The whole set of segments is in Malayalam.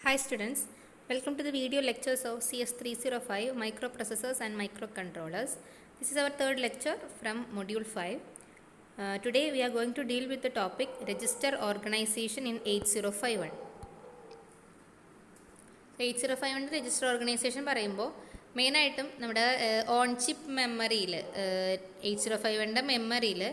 Hi students, welcome to the video lectures of CS305 Microprocessors and Microcontrollers. This is our third lecture from Module 5. Today we are going to deal with the topic Register Organization in 8051. 8051 Register Organization പറയുമ്പോൾ മെയിനായിട്ടും നമ്മുടെ ഓൺ ചിപ്പ് മെമ്മറിയിൽ 8051 മെമ്മറിയിൽ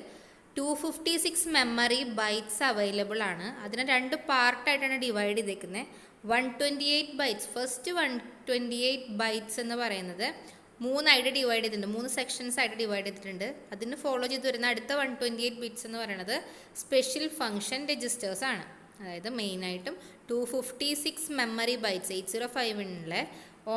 256 മെമ്മറി ബൈറ്റ്സ് അവൈലബിൾ ആണ്. അതിനെ രണ്ട് പാർട്ടായിട്ടാണ് ഡിവൈഡ് ചെയ്തേക്കുന്നത്. 128 ബൈറ്റ്സ്, ഫസ്റ്റ് 128 ബൈറ്റ്സ് എന്ന് പറയുന്നത് മൂന്നായിട്ട് ഡിവൈഡ് ചെയ്തിട്ടുണ്ട്, 3 സെക്ഷൻസ് ആയിട്ട് ഡിവൈഡ് ചെയ്തിട്ടുണ്ട്. അതിന് ഫോളോ ചെയ്ത് വരുന്ന അടുത്ത 128 ബിറ്റ്സ് എന്ന് പറയുന്നത് സ്പെഷ്യൽ ഫംഗ്ഷൻ രജിസ്റ്റേഴ്സ് ആണ്. അതായത് മെയിനായിട്ടും 256 മെമ്മറി ബൈറ്റ്സ് 8051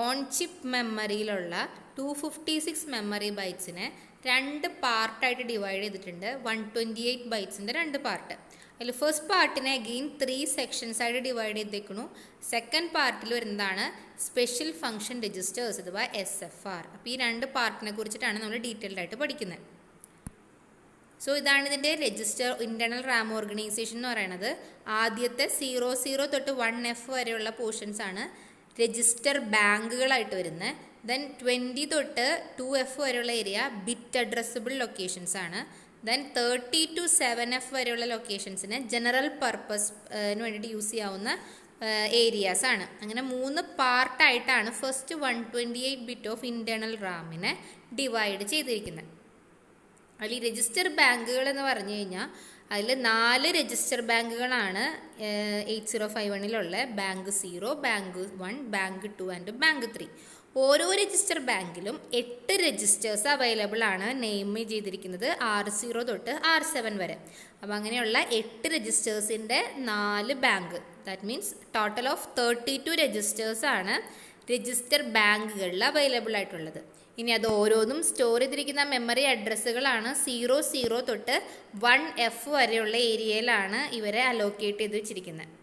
ഓൺ ചിപ്പ് മെമ്മറിയിലുള്ള 256 മെമ്മറി ബൈറ്റ്സിനെ രണ്ട് പാർട്ടായിട്ട് ഡിവൈഡ് ചെയ്തിട്ടുണ്ട്. 128 ബൈറ്റ്സിൻ്റെ രണ്ട് പാർട്ട്. അതിൽ ഫസ്റ്റ് പാർട്ടിനെ അഗെയിൻ 3 സെക്ഷൻസ് ആയിട്ട് ഡിവൈഡ് ചെയ്തേക്കുന്നു. സെക്കൻഡ് പാർട്ടിൽ വരുന്നതാണ് സ്പെഷ്യൽ ഫംഗ്ഷൻ രജിസ്റ്റേഴ്സ് അഥവാ SFR. അപ്പോൾ ഈ രണ്ട് പാർട്ടിനെ കുറിച്ചിട്ടാണ് നമ്മൾ ഡീറ്റെയിൽഡ് ആയിട്ട് പഠിക്കുന്നത്. സോ ഇതാണ് ഇതിൻ്റെ രജിസ്റ്റർ ഇൻറ്റേർണൽ റാം ഓർഗനൈസേഷൻ എന്ന് പറയുന്നത്. ആദ്യത്തെ 00 തൊട്ട് 1F വരെയുള്ള പോർഷൻസ് ആണ് രജിസ്റ്റർ ബാങ്കുകളായിട്ട് വരുന്നത്. ദെൻ 20 തൊട്ട് 2F വരെയുള്ള ഏരിയ ബിറ്റ് അഡ്രസ്സബിൾ ലൊക്കേഷൻസ് ആണ്. ദെൻ 30 to 7F വരെയുള്ള ലൊക്കേഷൻസിന് ജനറൽ പർപ്പസിന് വേണ്ടിയിട്ട് യൂസ് ചെയ്യാവുന്ന ഏരിയാസ് ആണ്. അങ്ങനെ 3 പാർട്ടായിട്ടാണ് ഫസ്റ്റ് 128 ബിറ്റ് ഓഫ് ഇൻറ്റേർണൽ റാമിനെ ഡിവൈഡ് ചെയ്തിരിക്കുന്നത്. അതിൽ ഈ രജിസ്റ്റർ ബാങ്കുകൾ എന്ന് പറഞ്ഞു കഴിഞ്ഞാൽ അതിൽ 4 രജിസ്റ്റർ ബാങ്കുകളാണ് 8051 bank 0, bank 1, bank 2 and bank 3. ഓരോ രജിസ്റ്റർ ബാങ്കിലും 8 രജിസ്റ്റേഴ്സ് അവൈലബിൾ ആണ് നെയിം ചെയ്തിരിക്കുന്നത് R0 തൊട്ട് R7 വരെ. അപ്പോൾ അങ്ങനെയുള്ള 8 രജിസ്റ്റേഴ്സിൻ്റെ 4 bank, that means total of 32 registers ആണ് രജിസ്റ്റർ ബാങ്കുകളിൽ അവൈലബിൾ ആയിട്ടുള്ളത്. ഇനി അത് ഓരോന്നും സ്റ്റോർ ചെയ്തിരിക്കുന്ന മെമ്മറി അഡ്രസ്സുകളാണ് 00 തൊട്ട് 1F വരെയുള്ള ഏരിയയിലാണ് ഇവരെ അലോക്കേറ്റ് ചെയ്ത് വെച്ചിരിക്കുന്നത്.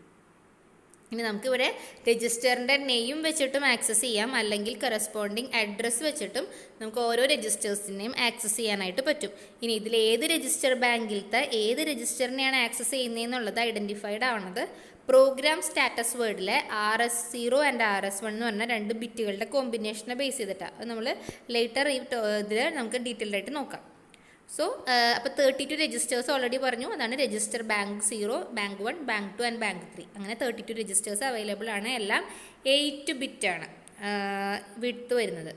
ഇനി നമുക്കിവിടെ രജിസ്റ്ററിൻ്റെ നെയിം വെച്ചിട്ടും ആക്സസ് ചെയ്യാം, അല്ലെങ്കിൽ കറസ്പോണ്ടിങ് അഡ്രസ്സ് വെച്ചിട്ടും നമുക്ക് ഓരോ രജിസ്റ്റേഴ്സിനെയും ആക്സസ് ചെയ്യാനായിട്ട് പറ്റും. ഇനി ഇതിൽ ഏത് രജിസ്റ്റർ ബാങ്കിലത്തെ ഏത് രജിസ്റ്ററിനെയാണ് ആക്സസ് ചെയ്യുന്നതെന്നുള്ളത് ഐഡൻറ്റിഫൈഡ് ആവുന്നത് പ്രോഗ്രാം സ്റ്റാറ്റസ് വേർഡിലെ RS0 ആൻഡ് RS1 എന്ന് പറഞ്ഞ 2 ബിറ്റുകളുടെ കോമ്പിനേഷനെ ബേസ് ചെയ്തിട്ടാണ്. അത് നമ്മൾ ലേറ്റർ ഇതിൽ നമുക്ക് ഡീറ്റെയിൽഡ് ആയിട്ട് നോക്കാം. സോ അപ്പോൾ 32 രജിസ്റ്റേഴ്സ് ഓൾറെഡി പറഞ്ഞു. അതാണ് register bank 0, bank 1, bank 2 and bank 3. അങ്ങനെ 32 രജിസ്റ്റേഴ്സ് അവൈലബിൾ ആണ്. എല്ലാം 8 ബിറ്റാണ് വിഡ്ത്ത് വരുന്നത്.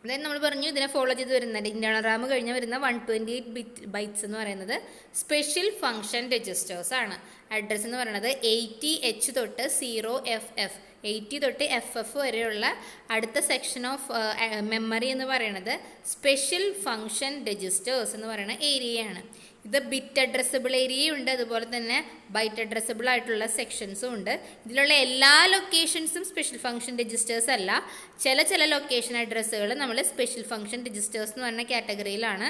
അതായത് നമ്മൾ പറഞ്ഞു ഇതിനെ ഫോളോ ചെയ്ത് വരുന്നത് ഇൻറ്റേർണൽ റാം കഴിഞ്ഞ് വരുന്ന 128 ബൈറ്റ്സ് എന്ന് പറയുന്നത് സ്പെഷ്യൽ ഫംഗ്ഷൻ രജിസ്റ്റേഴ്സ് ആണ്. അഡ്രസ്സ് എന്ന് പറയുന്നത് 80H തൊട്ട് 0FF, 80 തൊട്ട് FF വരെയുള്ള അടുത്ത സെക്ഷൻ ഓഫ് മെമ്മറി എന്ന് പറയുന്നത് സ്പെഷ്യൽ ഫംഗ്ഷൻ രജിസ്റ്റേഴ്സ് എന്ന് പറയുന്ന ഏരിയയാണ്. ഇത് ബിറ്റ് അഡ്രസ്സബിൾ ഏരിയയുണ്ട്, അതുപോലെ തന്നെ ബൈറ്റ് അഡ്രസ്സബിൾ ആയിട്ടുള്ള സെക്ഷൻസും ഉണ്ട്. ഇതിലുള്ള എല്ലാ ലൊക്കേഷൻസും സ്പെഷ്യൽ ഫംഗ്ഷൻ രജിസ്റ്റേഴ്സ് അല്ല. ചില ലൊക്കേഷൻ അഡ്രസ്സുകൾ നമ്മൾ സ്പെഷ്യൽ ഫംഗ്ഷൻ രജിസ്റ്റേഴ്സ് എന്ന് പറഞ്ഞ കാറ്റഗറിയിലാണ്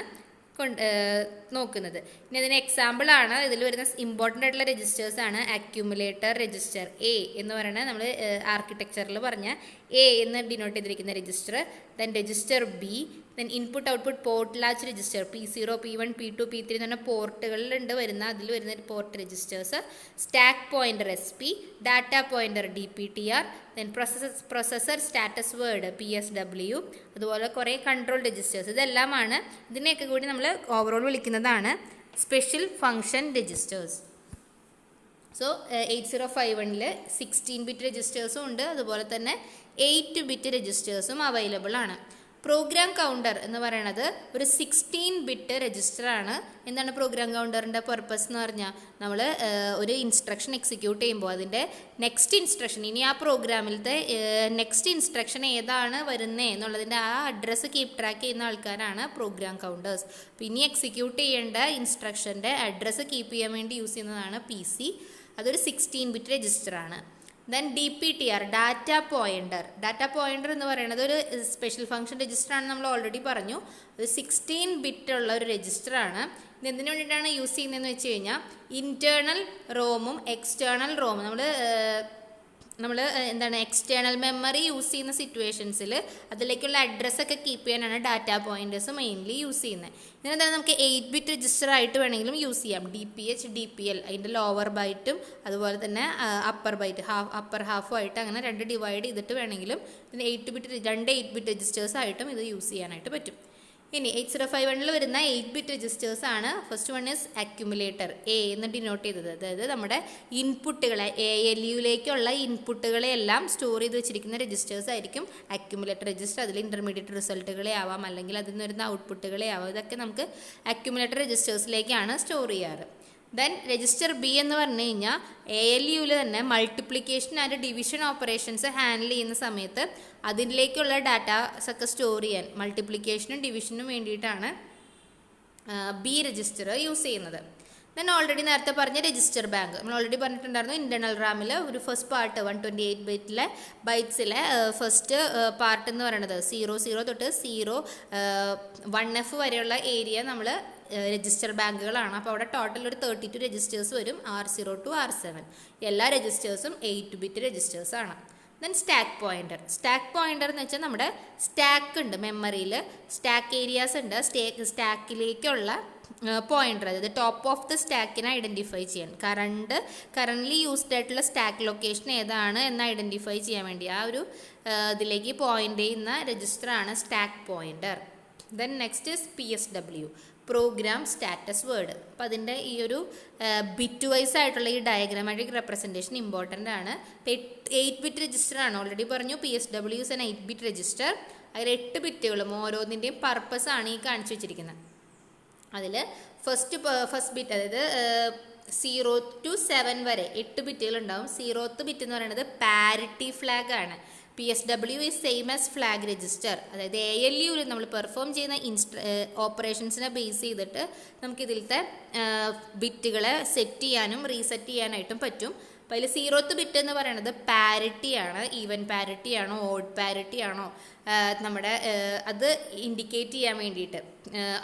നോക്കുന്നത്. ഇനി അതിന് എക്സാമ്പിളാണ് ഇതിൽ വരുന്ന ഇമ്പോർട്ടൻ്റ് ആയിട്ടുള്ള രജിസ്റ്റേഴ്സ് ആണ് അക്യുമുലേറ്റർ രജിസ്റ്റർ A എന്ന് പറയുന്നത് നമ്മൾ ആർക്കിടെക്ചറിൽ പറഞ്ഞ A എന്ന് ഡിനോട്ട് ചെയ്തിരിക്കുന്ന register. Then register B, then input output port latch register P0, P1, P2, P3 എന്ന് പറഞ്ഞ പോർട്ടുകളിലുണ്ട് അതിൽ വരുന്ന port registers. Stack pointer SP, data pointer DPTR, then processor status word PSW, അതുപോലെ കുറേ കൺട്രോൾ രജിസ്റ്റേഴ്സ്. ഇതെല്ലാമാണ് ഇതിനെയൊക്കെ കൂടി നമ്മൾ ഓവറോൾ വിളിക്കുന്നതാണ് special function registers. So 8051 16 bit രജിസ്റ്റേഴ്സും ഉണ്ട്, അതുപോലെ തന്നെ 8 ബിറ്റ് രജിസ്റ്റേഴ്സും അവൈലബിൾ ആണ്. പ്രോഗ്രാം കൗണ്ടർ എന്ന് പറയുന്നത് ഒരു 16 ബിറ്റ് രജിസ്റ്ററാണ്. എന്താണ് പ്രോഗ്രാം കൗണ്ടറിൻ്റെ പർപ്പസ് എന്ന് പറഞ്ഞാൽ നമ്മൾ ഒരു ഇൻസ്ട്രക്ഷൻ എക്സിക്യൂട്ട് ചെയ്യുമ്പോൾ അതിൻ്റെ നെക്സ്റ്റ് ഇൻസ്ട്രക്ഷൻ, ഇനി ആ പ്രോഗ്രാമിലത്തെ നെക്സ്റ്റ് ഇൻസ്ട്രക്ഷൻ ഏതാണ് വരുന്നത് എന്നുള്ളതിൻ്റെ ആ അഡ്രസ്സ് കീപ്പ് ട്രാക്ക് ചെയ്യുന്ന ആൾക്കാരാണ് പ്രോഗ്രാം കൗണ്ടേഴ്സ്. അപ്പോൾ ഇനി എക്സിക്യൂട്ട് ചെയ്യേണ്ട ഇൻസ്ട്രക്ഷൻ്റെ അഡ്രസ്സ് കീപ്പ് ചെയ്യാൻ വേണ്ടി യൂസ് ചെയ്യുന്നതാണ് PC. അതൊരു 16 ബിറ്റ് രജിസ്റ്ററാണ്. ദെൻ DPTR, ഡാറ്റ പോയിൻ്റർ എന്ന് പറയുന്നത് ഒരു സ്പെഷ്യൽ ഫംഗ്ഷൻ രജിസ്റ്ററാണ്. നമ്മൾ ഓൾറെഡി പറഞ്ഞു ഒരു 16 ബിറ്റ് ഉള്ള ഒരു രജിസ്റ്ററാണ്. ഇത് എന്തിനു വേണ്ടിയിട്ടാണ് യൂസ് ചെയ്യുന്നതെന്ന് വെച്ച് കഴിഞ്ഞാൽ ഇൻറ്റേർണൽ റോമും എക്സ്റ്റേർണൽ റോമും നമ്മൾ നമ്മൾ എന്താണ് എക്സ്റ്റേണൽ മെമ്മറി യൂസ് ചെയ്യുന്ന സിറ്റുവേഷൻസിൽ അതിലേക്കുള്ള അഡ്രസ്സൊക്കെ കീപ്പ് ചെയ്യാനാണ് ഡാറ്റ പോയിൻറ്റേഴ്സ് മെയിൻലി യൂസ് ചെയ്യുന്നത്. ഇതിനെന്താണ് നമുക്ക് 8-bit രജിസ്റ്റർ ആയിട്ട് വേണമെങ്കിലും യൂസ് ചെയ്യാം. DPH DPL അതിൻ്റെ ലോവർ ബൈറ്റും അതുപോലെ തന്നെ അപ്പർ ബൈറ്റ് അപ്പർ ഹാഫും ആയിട്ട് അങ്ങനെ 2 ഡിവൈഡ് ചെയ്തിട്ട് വേണമെങ്കിലും ഇതിന് 8-bit രജിസ്റ്റേഴ്സ് ആയിട്ടും ഇത് യൂസ് ചെയ്യാനായിട്ട് പറ്റും. ഇനി 8051 വരുന്ന 8-bit രജിസ്റ്റേഴ്സ് ആണ്. First one is accumulator, A എന്ന് ഡിനോട്ട് ചെയ്തത്. അതായത് നമ്മുടെ ഇൻപുട്ടുകളെ ALUയിലേക്കുള്ള ഇൻപുട്ടുകളെ എല്ലാം സ്റ്റോർ ചെയ്ത് വെച്ചിരിക്കുന്ന രജിസ്റ്റേഴ്സ് ആയിരിക്കും അക്യുമുലേറ്റർ രജിസ്റ്റർ. അതിൽ ഇൻ്റർമീഡിയറ്റ് റിസൾട്ടുകളെ ആവാം, അല്ലെങ്കിൽ അതിൽ നിന്ന് വരുന്ന ഔട്ട്പുട്ടുകളെ ആവാം. ഇതൊക്കെ നമുക്ക് അക്യുമുലേറ്റർ രജിസ്റ്റേഴ്സിലേക്കാണ് സ്റ്റോർ ചെയ്യാറ്. ദെൻ രജിസ്റ്റർ ബി എന്ന് പറഞ്ഞു കഴിഞ്ഞാൽ ALUയിൽ തന്നെ multiplication and division operations handle ചെയ്യുന്ന സമയത്ത് അതിലേക്കുള്ള ഡാറ്റാസ് ഒക്കെ സ്റ്റോർ ചെയ്യാൻ മൾട്ടിപ്ലിക്കേഷനും ഡിവിഷനും വേണ്ടിയിട്ടാണ് ബി രജിസ്റ്റർ യൂസ് ചെയ്യുന്നത്. ദെൻ ഓൾറെഡി നേരത്തെ പറഞ്ഞ രജിസ്റ്റർ ബാങ്ക് നമ്മൾ ഓൾറെഡി പറഞ്ഞിട്ടുണ്ടായിരുന്നു. ഇൻറ്റർണൽ റാമിൽ ഒരു ഫസ്റ്റ് പാർട്ട് 128 ബൈറ്റ്സിലെ ഫസ്റ്റ് പാർട്ട് എന്ന് പറയുന്നത് 00 തൊട്ട് 01F വരെയുള്ള ഏരിയ നമ്മൾ രജിസ്റ്റർ ബാങ്കുകളാണ്. അപ്പോൾ അവിടെ ടോട്ടൽ ഒരു 32 രജിസ്റ്റേഴ്സ് വരും, R0 to R7. എല്ലാ രജിസ്റ്റേഴ്സും 8-bit രജിസ്റ്റേഴ്സാണ്. ദെൻ സ്റ്റാക്ക് പോയിൻ്റർ എന്ന് വെച്ചാൽ നമ്മുടെ സ്റ്റാക്ക് ഉണ്ട് മെമ്മറിയിൽ, സ്റ്റാക്ക് ഏരിയാസ് ഉണ്ട്. സ്റ്റാക്കിലേക്കുള്ള പോയിൻ്റർ, അതായത് ടോപ്പ് ഓഫ് ദ സ്റ്റാക്കിനെ ഐഡൻറ്റിഫൈ ചെയ്യാൻ, കറൻ്റ്ലി യൂസ്ഡ് ആയിട്ടുള്ള സ്റ്റാക്ക് ലൊക്കേഷൻ ഏതാണ് എന്ന് ഐഡൻറ്റിഫൈ ചെയ്യാൻ വേണ്ടി ആ ഒരു ഇതിലേക്ക് പോയിൻ്റ് ചെയ്യുന്ന രജിസ്റ്ററാണ് stack pointer. Then next is PSW, program status word. അപ്പോൾ അതിൻ്റെ ഈ ഒരു ബിറ്റ് വൈസ് ആയിട്ടുള്ള ഈ ഡയഗ്രാമാറ്റിക് റെപ്രസെൻറ്റേഷൻ ഇമ്പോർട്ടൻ്റ് ആണ്. 8-bit രജിസ്റ്റർ ആണ്, ഓൾറെഡി പറഞ്ഞു. PSW is an 8-bit register. അതിൽ 8 ബിറ്റുകളും ഓരോന്നിൻ്റെയും പർപ്പസ് ആണ് ഈ കാണിച്ചു വെച്ചിരിക്കുന്നത്. അതിൽ ഫസ്റ്റ് ബിറ്റ്, അതായത് 0 to 7 വരെ 8 ബിറ്റുകൾ ഉണ്ടാവും. 0th ബിറ്റ് എന്ന് പറയുന്നത് പാരിറ്റി ഫ്ലാഗ് ആണ്. PSW is same as flag register. അതായത് ALUയിൽ നമ്മൾ പെർഫോം ചെയ്യുന്ന ഓപ്പറേഷൻസിനെ ബേസ് ചെയ്തിട്ട് നമുക്കിതിലത്തെ ബിറ്റുകളെ സെറ്റ് ചെയ്യാനും റീസെറ്റ് ചെയ്യാനായിട്ടും പറ്റും. അപ്പോൾ അതിൽ 0th ബിറ്റ് എന്ന് പറയുന്നത് പാരിറ്റി ആണ്. ഈവൻ പാരിറ്റി ആണോ ഓഡ് പാരിറ്റി ആണോ നമ്മുടെ അത് ഇൻഡിക്കേറ്റ് ചെയ്യാൻ വേണ്ടിയിട്ട്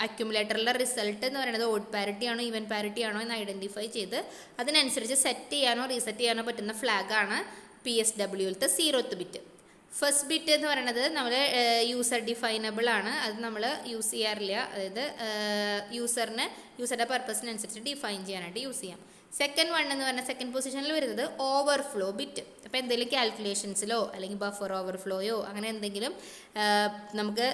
അക്യുമുലേറ്ററിലെ റിസൾട്ട് എന്ന് പറയുന്നത് ഓഡ് പാരിറ്റി ആണോ ഈവൻ പാരിറ്റി ആണോ എന്ന് ഐഡൻറ്റിഫൈ ചെയ്ത് അതിനനുസരിച്ച് സെറ്റ് ചെയ്യാനോ റീസെറ്റ് ചെയ്യാനോ പറ്റുന്ന ഫ്ലാഗാണ് PSWയിലത്തെ 0th ബിറ്റ്. ഫസ്റ്റ് ബിറ്റ് എന്ന് പറയുന്നത് നമ്മൾ യൂസർ ഡിഫൈനബിൾ ആണ്, അത് നമ്മൾ യൂസ് ചെയ്യാറില്ല. അതായത് യൂസറുടെ പർപ്പസിനനുസരിച്ച് ഡിഫൈൻ ചെയ്യാനായിട്ട് യൂസ് ചെയ്യാം. സെക്കൻഡ് വൺ എന്ന് പറഞ്ഞാൽ സെക്കൻഡ് പൊസിഷനിൽ വരുന്നത് ഓവർഫ്ലോ ബിറ്റ്. അപ്പോൾ എന്തെങ്കിലും കാൽക്കുലേഷൻസിലോ അല്ലെങ്കിൽ ബഫർ ഓവർഫ്ലോയോ അങ്ങനെ എന്തെങ്കിലും നമുക്ക്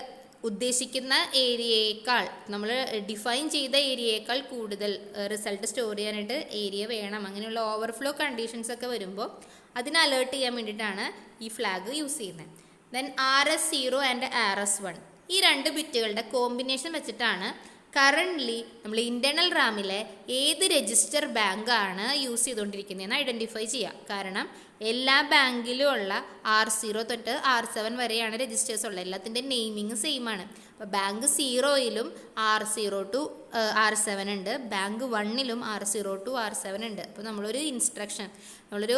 ഉദ്ദേശിക്കുന്ന ഏരിയയേക്കാൾ, നമ്മൾ ഡിഫൈൻ ചെയ്ത ഏരിയയേക്കാൾ കൂടുതൽ റിസൾട്ട് സ്റ്റോർ ചെയ്യാനായിട്ട് ഏരിയ വേണം. അങ്ങനെയുള്ള ഓവർഫ്ലോ കണ്ടീഷൻസ് ഒക്കെ വരുമ്പോൾ അതിനെ അലേർട്ട് ചെയ്യാൻ വേണ്ടിയിട്ടാണ് ഈ ഫ്ലാഗ് യൂസ് ചെയ്യുന്നത്. ദെൻ RS0 ആൻഡ് RS1 ഈ 2 ബിറ്റുകളുടെ കോമ്പിനേഷൻ വെച്ചിട്ടാണ് കറൻ്റ്ലി നമ്മൾ ഇൻറ്റേർണൽ റാമിലെ ഏത് രജിസ്റ്റർ ബാങ്കാണ് യൂസ് ചെയ്തുകൊണ്ടിരിക്കുന്നതെന്ന് ഐഡൻറ്റിഫൈ ചെയ്യാം. കാരണം എല്ലാ ബാങ്കിലും ഉള്ള R0 തൊട്ട് R7 വരെയാണ് രജിസ്റ്റേഴ്സ് ഉള്ളത്. എല്ലാത്തിൻ്റെ നെയിമിങ് സെയിം ആണ്. അപ്പോൾ ബാങ്ക് 0യിലും R0 to R7 ഉണ്ട്, ബാങ്ക് 1ലും R0 to R7 ഉണ്ട്. അപ്പോൾ നമ്മളൊരു ഇൻസ്ട്രക്ഷൻ, നമ്മളൊരു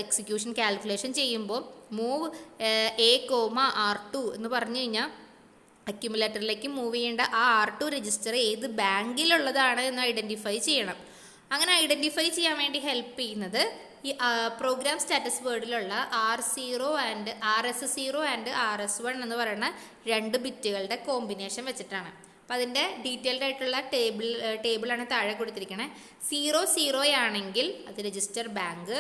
എക്സിക്യൂഷൻ കാൽക്കുലേഷൻ ചെയ്യുമ്പോൾ മൂവ് A, R2 എന്ന് പറഞ്ഞു കഴിഞ്ഞാൽ അക്യുമുലേറ്ററിലേക്ക് മൂവ് ചെയ്യേണ്ട ആ R2 രജിസ്റ്റർ ഏത് ബാങ്കിലുള്ളതാണ് എന്ന് ഐഡൻറ്റിഫൈ ചെയ്യണം. അങ്ങനെ ഐഡൻറ്റിഫൈ ചെയ്യാൻ വേണ്ടി ഹെൽപ്പ് ചെയ്യുന്നത് ഈ programme status വേർഡിലുള്ള RS0 and RS1 എന്ന് പറയുന്ന 2 ബിറ്റുകളുടെ കോമ്പിനേഷൻ വെച്ചിട്ടാണ്. അപ്പോൾ അതിൻ്റെ ഡീറ്റെയിൽഡ് ആയിട്ടുള്ള ടേബിളാണ് താഴെ കൊടുത്തിരിക്കുന്നത്. 00 ആണെങ്കിൽ അത് രജിസ്റ്റർ ബാങ്ക്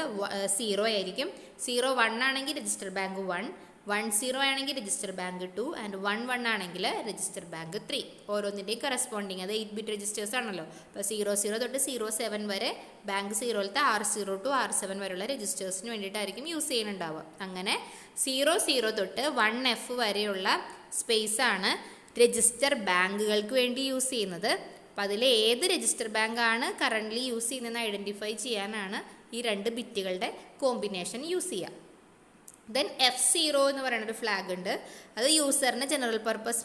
0 ആയിരിക്കും. 01 ആണെങ്കിൽ രജിസ്റ്റർ ബാങ്ക് 1, 10 ആണെങ്കിൽ രജിസ്റ്റർ ബാങ്ക് 2 ആൻഡ് 11 ആണെങ്കിൽ രജിസ്റ്റർ ബാങ്ക് 3. ഓരോന്നിൻ്റെയും കറസ്പോണ്ടിങ്, അത് 8-bit രജിസ്റ്റേഴ്സ് ആണല്ലോ. അപ്പോൾ 00 തൊട്ട് 07 വരെ ബാങ്ക് 0യിലത്തെ R0 to R7 വരെയുള്ള രജിസ്റ്റേഴ്സിന് വേണ്ടിയിട്ടായിരിക്കും യൂസ് ചെയ്യുന്നുണ്ടാവുക. അങ്ങനെ 00 തൊട്ട് 1F വരെയുള്ള സ്പേസാണ് രജിസ്റ്റർ ബാങ്കുകൾക്ക് വേണ്ടി യൂസ് ചെയ്യുന്നത്. അപ്പോൾ അതിൽ ഏത് രജിസ്റ്റർ ബാങ്കാണ് കറൻ്റ്ലി യൂസ് ചെയ്യുന്നതെന്ന് ഐഡൻറ്റിഫൈ ചെയ്യാനാണ് ഈ 2 ബിറ്റുകളുടെ കോമ്പിനേഷൻ യൂസ് ചെയ്യുക. ദെൻ F0 എന്ന് പറയുന്നൊരു ഫ്ലാഗ് ഉണ്ട്. അത് യൂസറിന് ജനറൽ പർപ്പസ്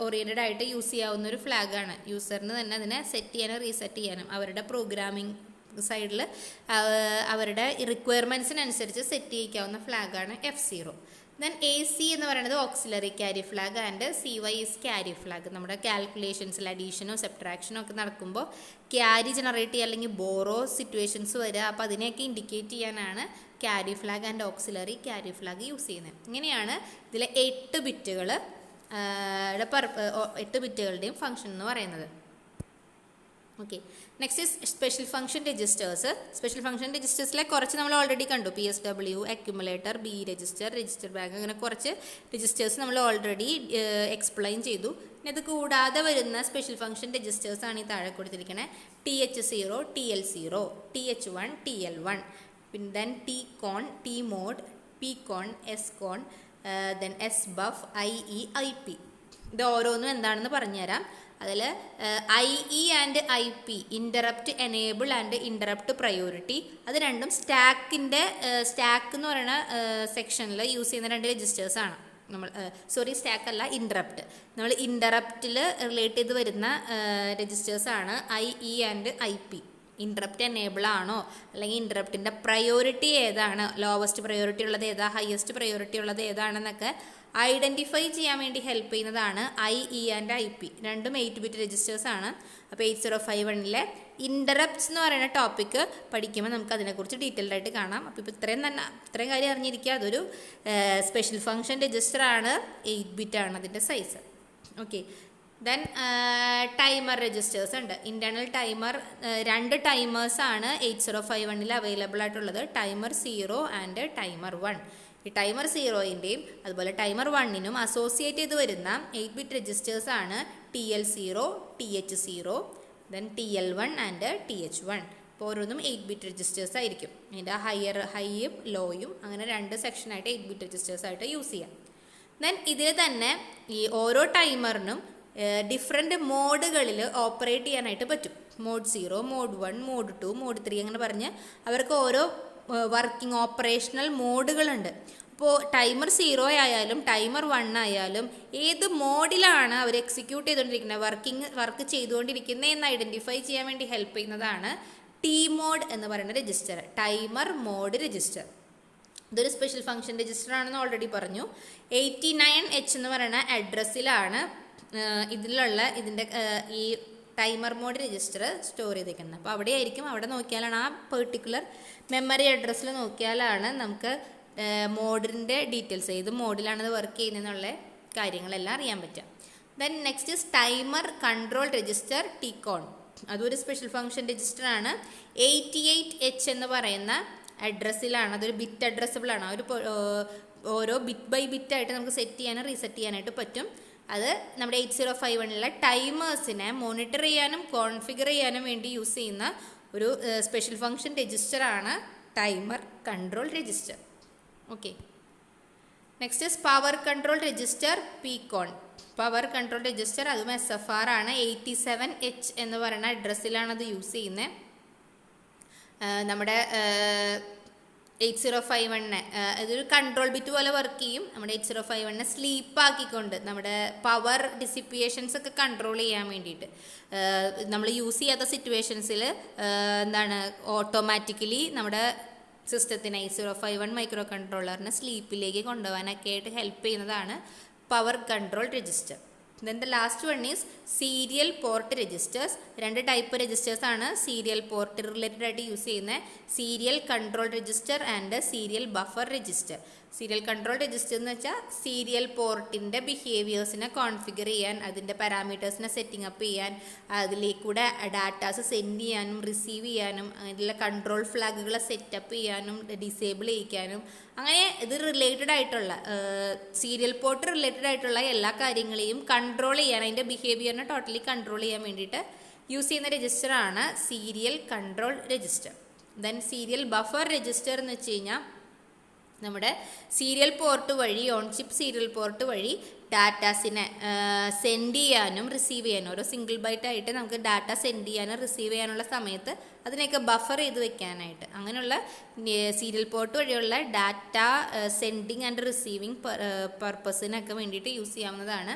ഓറിയൻറ്റഡ് ആയിട്ട് യൂസ് ചെയ്യാവുന്ന ഒരു ഫ്ലാഗാണ്. യൂസറിന് തന്നെ അതിനെ സെറ്റ് ചെയ്യാനും റീസെറ്റ് ചെയ്യാനും അവരുടെ പ്രോഗ്രാമിംഗ് സൈഡിൽ അവരുടെ റിക്വയർമെൻറ്റ്സിനനുസരിച്ച് സെറ്റ് ചെയ്യിക്കാവുന്ന ഫ്ലാഗാണ് F0. ദെൻ AC എന്ന് പറയുന്നത് auxiliary carry flag and CY is carry flag. നമ്മുടെ കാൽക്കുലേഷൻസിൽ അഡീഷനോ സബ്ട്രാക്ഷനോ ഒക്കെ നടക്കുമ്പോൾ ക്യാരി ജനറേറ്റ് ചെയ്യുക അല്ലെങ്കിൽ ബോറോ സിറ്റുവേഷൻസ് വരിക. അപ്പോൾ അതിനെയൊക്കെ ഇൻഡിക്കേറ്റ് ചെയ്യാനാണ് carry flag and auxiliary carry flag use ചെയ്യുന്നത്. ഇങ്ങനെയാണ് ഇതിലെ 8 ബിറ്റുകളുടെയും ഫംഗ്ഷൻ എന്ന് പറയുന്നത്. Okay, next is special function registers. Special function രജിസ്റ്റേഴ്സിലെ കുറച്ച് നമ്മൾ ഓൾറെഡി കണ്ടു. PSW, accumulator, B register bank, അങ്ങനെ കുറച്ച് രജിസ്റ്റേഴ്സ് നമ്മൾ ഓൾറെഡി എക്സ്പ്ലെയിൻ ചെയ്തു. ഇനി അത് കൂടാതെ വരുന്ന സ്പെഷ്യൽ ഫംഗ്ഷൻ രജിസ്റ്റേഴ്സ് ആണ് ഈ താഴെ കൊടുത്തിരിക്കുന്നത്. TH0, TL0, TH1, TL1, പിന്നെ then TCON, TMOD, PCON, SCON, then SBUF, IE, IP. ഇത് ഓരോന്നും എന്താണെന്ന് പറഞ്ഞുതരാം. അതിൽ IE and IP, interrupt enable and interrupt priority, അത് രണ്ടും സ്റ്റാക്ക് എന്ന് പറയുന്ന സെക്ഷനിൽ യൂസ് ചെയ്യുന്ന 2 രജിസ്റ്റേഴ്സാണ്. സ്റ്റാക്ക് അല്ല, ഇൻ്ററപ്റ്റ്. നമ്മൾ ഇൻ്ററപ്റ്റിൽ റിലേറ്റ് ചെയ്ത് വരുന്ന രജിസ്റ്റേഴ്സാണ് IE and IP. Interrupt enable ആണോ അല്ലെങ്കിൽ ഇൻ്ററപ്റ്റിൻ്റെ പ്രയോറിറ്റി ഏതാണ്, ലോവസ്റ്റ് പ്രയോറിറ്റി ഉള്ളത് ഏതാ, ഹയസ്റ്റ് പ്രയോറിറ്റി ഉള്ളത് ഏതാണെന്നൊക്കെ ഐഡൻറ്റിഫൈ ചെയ്യാൻ വേണ്ടി ഹെൽപ്പ് ചെയ്യുന്നതാണ് IE ആൻഡ് IP. രണ്ടും 8-bit രജിസ്റ്റേഴ്സ് ആണ്. അപ്പോൾ 8051-ലെ ഇൻ്ററപ്റ്റ്സ് എന്ന് പറയുന്ന ടോപ്പിക്ക് പഠിക്കുമ്പോൾ നമുക്ക് അതിനെക്കുറിച്ച് ഡീറ്റെയിൽഡ് ആയിട്ട് കാണാം. അപ്പോൾ ഇപ്പോൾ ഇത്രയും കാര്യം അറിഞ്ഞിരിക്കുക. അതൊരു സ്പെഷ്യൽ ഫംഗ്ഷൻ രജിസ്റ്റർ ആണ്, 8-bit ആണ് അതിൻ്റെ size. Okay, then timer registers ഉണ്ട്. ഇൻറ്റേർണൽ ടൈമർ 2 ടൈമേഴ്സാണ് 8051-ൽ അവൈലബിൾ ആയിട്ടുള്ളത്. Timer 0 and timer 1. ഈ ടൈമർ 0-ൻ്റെയും അതുപോലെ ടൈമർ 1-നും അസോസിയേറ്റ് ചെയ്ത് വരുന്ന 8-bit രജിസ്റ്റേഴ്സ് ആണ് TL0, TH0, then TL1 and TH1. അപ്പോൾ ഓരോന്നും 8-bit രജിസ്റ്റേഴ്സ് ആയിരിക്കും. ഇതിൻ്റെ ഹൈയും ലോയും അങ്ങനെ 2 സെക്ഷനായിട്ട് 8-bit രജിസ്റ്റേഴ്സ് ആയിട്ട് യൂസ് ചെയ്യാം. ദെൻ ഇതിൽ തന്നെ ഈ ഓരോ ടൈമറിനും ഡിഫറെൻറ്റ് മോഡുകളിൽ ഓപ്പറേറ്റ് ചെയ്യാനായിട്ട് പറ്റും. മോഡ് 0, മോഡ് 1, മോഡ് 2, മോഡ് 3 അങ്ങനെ പറഞ്ഞ് അവർക്ക് ഓരോ വർക്കിംഗ് ഓപ്പറേഷണൽ മോഡുകളുണ്ട്. അപ്പോൾ ടൈമർ 0 ആയാലും ടൈമർ 1 ആയാലും ഏത് മോഡിലാണ് അവർ എക്സിക്യൂട്ട് ചെയ്തുകൊണ്ടിരിക്കുന്നത്, വർക്ക് ചെയ്തുകൊണ്ടിരിക്കുന്നത് എന്ന് ഐഡൻറ്റിഫൈ ചെയ്യാൻ വേണ്ടി ഹെൽപ്പ് ചെയ്യുന്നതാണ് TMOD എന്ന് പറയുന്ന രജിസ്റ്റർ, ടൈമർ മോഡ് രജിസ്റ്റർ. ഇതൊരു സ്പെഷ്യൽ ഫംഗ്ഷൻ രജിസ്റ്റർ ആണെന്ന് ഓൾറെഡി പറഞ്ഞു. 89H എന്ന് പറയുന്ന അഡ്രസ്സിലാണ് ഇതിൻ്റെ ഈ ടൈമർ മോഡ് രജിസ്റ്റർ സ്റ്റോർ ചെയ്തേക്കുന്നത്. അപ്പോൾ അവിടെ നോക്കിയാലാണ് ആ പെർട്ടിക്കുലർ മെമ്മറി അഡ്രസ്സിൽ നോക്കിയാലാണ് നമുക്ക് മോഡിൻ്റെ ഡീറ്റെയിൽസ്, ഏത് മോഡിലാണത് വർക്ക് ചെയ്യുന്നതെന്നുള്ള കാര്യങ്ങളെല്ലാം അറിയാൻ പറ്റുക. Then next is timer control register, TCON. അതൊരു സ്പെഷ്യൽ ഫംഗ്ഷൻ രജിസ്റ്റർ ആണ്. 88H എന്ന് പറയുന്ന അഡ്രസ്സിലാണ്. അതൊരു ബിറ്റ് അഡ്രസ്സബിൾ ആണ്. ഓരോ ബിറ്റ് ബൈ ബിറ്റ് ആയിട്ട് നമുക്ക് സെറ്റ് ചെയ്യാനും റീസെറ്റ് ചെയ്യാനായിട്ട് പറ്റും. അത് നമ്മുടെ 8051-ലെ ടൈമേഴ്സിനെ മോണിറ്റർ ചെയ്യാനും കോൺഫിഗർ ചെയ്യാനും വേണ്ടി യൂസ് ചെയ്യുന്ന ഒരു സ്പെഷ്യൽ ഫംഗ്ഷൻ രജിസ്റ്റർ ആണ് timer control register. Okay, next is power control register, PCON. Power control register അതും SFR ആണ്. 87H എന്ന് പറയുന്ന അഡ്രസ്സിലാണ് അത് യൂസ് ചെയ്യുന്നത്. നമ്മുടെ 8051-നെ ഇതൊരു കൺട്രോൾ ബിറ്റ് പോലെ വർക്ക് ചെയ്യും. നമ്മുടെ 8051-നെ സ്ലീപ്പാക്കിക്കൊണ്ട് നമ്മുടെ പവർ ഡിസിപ്പിയേഷൻസ് ഒക്കെ കൺട്രോൾ ചെയ്യാൻ വേണ്ടിയിട്ട് നമ്മൾ യൂസ് ചെയ്യാത്ത സിറ്റുവേഷൻസിൽ ഓട്ടോമാറ്റിക്കലി നമ്മുടെ സിസ്റ്റത്തിന് 8051 മൈക്രോ കൺട്രോളറിനെ സ്ലീപ്പിലേക്ക് കൊണ്ടുപോകാനൊക്കെ ആയിട്ട് ഹെൽപ്പ് ചെയ്യുന്നതാണ് power control register. Then the last one is serial port registers. 2 type registers ആണ് സീരിയൽ പോർട്ട് റിലേറ്റഡ് ആയിട്ട് യൂസ് ചെയ്യുന്നത്. Serial control register and serial buffer register. Serial control register എന്ന് വെച്ചാൽ സീരിയൽ പോർട്ടിൻ്റെ ബിഹേവിയേഴ്സിനെ കോൺഫിഗർ ചെയ്യാൻ, അതിൻ്റെ പാരാമീറ്റേഴ്സിനെ സെറ്റിംഗ് അപ്പ് ചെയ്യാൻ, അതിലേക്കൂടെ ഡാറ്റാസ് സെൻഡ് ചെയ്യാനും റിസീവ് ചെയ്യാനും, അതിലുള്ള കൺട്രോൾ ഫ്ലാഗുകളെ സെറ്റപ്പ് ചെയ്യാനും ഡിസേബിൾ ചെയ്യിക്കാനും, അങ്ങനെ ഇത് റിലേറ്റഡ് ആയിട്ടുള്ള സീരിയൽ പോർട്ട് റിലേറ്റഡ് ആയിട്ടുള്ള എല്ലാ കാര്യങ്ങളെയും കൺട്രോൾ ചെയ്യാൻ, അതിൻ്റെ ബിഹേവിയറിനെ ടോട്ടലി കൺട്രോൾ ചെയ്യാൻ വേണ്ടിയിട്ട് യൂസ് ചെയ്യുന്ന രജിസ്റ്ററാണ് serial control register. Then serial buffer register എന്ന് വെച്ച് കഴിഞ്ഞാൽ നമ്മുടെ സീരിയൽ പോർട്ട് വഴി, ഓൺ ചിപ്പ് സീരിയൽ പോർട്ട് വഴി ഡാറ്റാസിനെ സെൻഡ് ചെയ്യാനും റിസീവ് ചെയ്യാനും, ഓരോ സിംഗിൾ ബൈറ്റ് ആയിട്ട് നമുക്ക് ഡാറ്റ സെൻഡ് ചെയ്യാനും റിസീവ് ചെയ്യാനുള്ള സമയത്ത് അതിനെയൊക്കെ ബഫർ ചെയ്ത് വെക്കാനായിട്ട്, അങ്ങനെയുള്ള സീരിയൽ പോർട്ട് വഴിയുള്ള ഡാറ്റ സെൻഡിങ് ആൻഡ് റിസീവിങ് പർപ്പസിനൊക്കെ വേണ്ടിയിട്ട് യൂസ് ചെയ്യാവുന്നതാണ്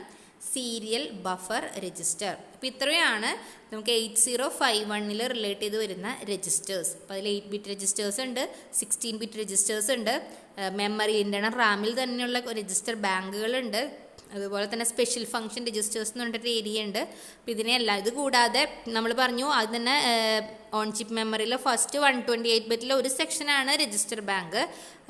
സീരിയൽ ബഫർ രജിസ്റ്റർ. അപ്പോൾ ഇത്രയാണ് നമുക്ക് 8051 റിലേറ്റ് ചെയ്ത് വരുന്ന രജിസ്റ്റേഴ്സ്. അപ്പോൾ അതിൽ 8 ബിറ്റ് രജിസ്റ്റേഴ്സ് ഉണ്ട്, 16 ബിറ്റ് രജിസ്റ്റേഴ്സ് ഉണ്ട്, മെമ്മറി ഇൻറ്റേർണൽ റാമിൽ തന്നെയുള്ള രജിസ്റ്റർ ബാങ്കുകളുണ്ട്, അതുപോലെ തന്നെ സ്പെഷ്യൽ ഫംഗ്ഷൻ രജിസ്റ്റേഴ്സ് എന്ന് പറഞ്ഞിട്ടൊരു ഏരിയ ഉണ്ട്. അപ്പോൾ ഇതിനെല്ലാം ഇത് കൂടാതെ നമ്മൾ പറഞ്ഞു അത് തന്നെ ഓൺ ചിപ്പ് മെമ്മറിയിലെ ഫസ്റ്റ് 128 ബിറ്റിലെ ഒരു സെക്ഷനാണ് രജിസ്റ്റർ ബാങ്ക്.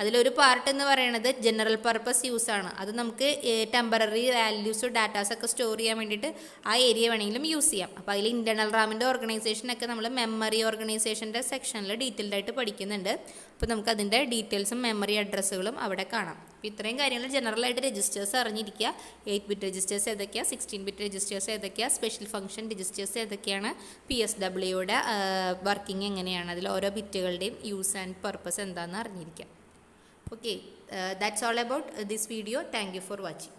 അതിലൊരു പാർട്ട് എന്ന് പറയുന്നത് ജനറൽ പർപ്പസ് യൂസ് ആണ്. അത് നമുക്ക് ടെമ്പററി വാല്യൂസ് ഡാറ്റാസ് ഒക്കെ സ്റ്റോർ ചെയ്യാൻ വേണ്ടിയിട്ട് ആ ഏരിയ വേണമെങ്കിലും യൂസ് ചെയ്യാം. അപ്പോൾ അതിൽ ഇൻറ്റേർണൽ റാമിൻ്റെ ഓർഗനൈസേഷനൊക്കെ നമ്മൾ മെമ്മറി ഓർഗനൈസേഷൻ്റെ സെക്ഷനിൽ ഡീറ്റെയിൽഡ് ആയിട്ട് പഠിക്കുന്നുണ്ട്. അപ്പോൾ നമുക്ക് അതിൻ്റെ ഡീറ്റെയിൽസും മെമ്മറി അഡ്രസ്സുകളും അവിടെ കാണാം. അപ്പോൾ ഇത്രയും കാര്യങ്ങൾ ജനറലായിട്ട് രജിസ്റ്റേഴ്സ് അറിഞ്ഞിരിക്കുക. 8 ബിറ്റ് രജിസ്റ്റേഴ്സ് ഏതൊക്കെയാണ്, 16 ബിറ്റ് രജിസ്റ്റേഴ്സ് ഏതൊക്കെയാണ്, സ്പെഷ്യൽ ഫംഗ്ഷൻ രജിസ്റ്റേഴ്സ് ഏതൊക്കെയാണ്, PSWയുടെ വർക്കിംഗ് എങ്ങനെയാണ്, അതിൽ ഓരോ ബിറ്റുകളുടെയും യൂസ് ആൻഡ് പർപ്പസ് എന്താണെന്ന് അറിഞ്ഞിരിക്കാം. Okay, that's all about this video. Thank you for watching.